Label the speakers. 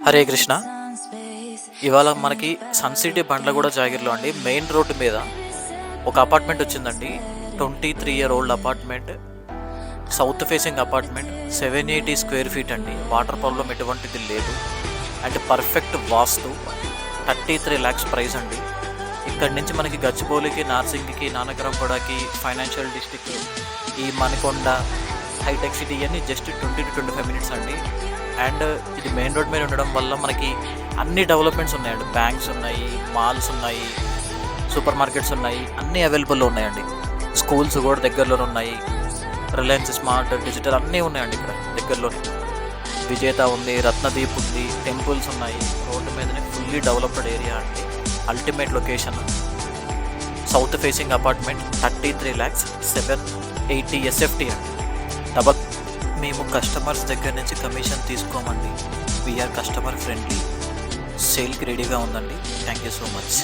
Speaker 1: హరే కృష్ణ. ఇవాళ మనకి sun city Bandlaguda జాగిర్లో అండి, మెయిన్ రోడ్డు మీద ఒక అపార్ట్మెంట్ వచ్చిందండి. 23 year old apartment, south facing apartment, 780 square feet అండి. వాటర్ ప్రాబ్లం ఎటువంటిది లేదు and perfect vastu. 33 lakhs price అండి. ఇక్కడి నుంచి మనకి గచ్చిబౌలికి, నార్సింగ్కి, నానక్రామ్గూడకి, ఫైనాన్షియల్ డిస్ట్రిక్ట్, ఈ మణికొండ, హైటెక్ సిటీ అన్నీ జస్ట్ 20 to 25 minutes అండి. అండ్ ఇది మెయిన్ రోడ్ మీద ఉండడం వల్ల మనకి అన్ని డెవలప్మెంట్స్ ఉన్నాయండి. బ్యాంక్స్ ఉన్నాయి, మాల్స్ ఉన్నాయి, సూపర్ మార్కెట్స్ ఉన్నాయి, అన్నీ అవైలబుల్లో ఉన్నాయండి. స్కూల్స్ కూడా దగ్గరలోనే ఉన్నాయి. రిలయన్స్ స్మార్ట్, డిజిటల్ అన్నీ ఉన్నాయండి ఇక్కడ దగ్గరలోనే. విజేత ఉంది, రత్నదీప్ ఉంది, టెంపుల్స్ ఉన్నాయి. రోడ్డు మీదనే ఫుల్లీ డెవలప్డ్ ఏరియా అండి. Ultimate location. South facing apartment, 33 lakhs, 780 SFT అండి. మేము కస్టమర్స్ దగ్గర నుంచి కమిషన్ తీసుకోమండి. We're customer friendly. సేల్కి రెడీగా ఉందండి. Thank you so much.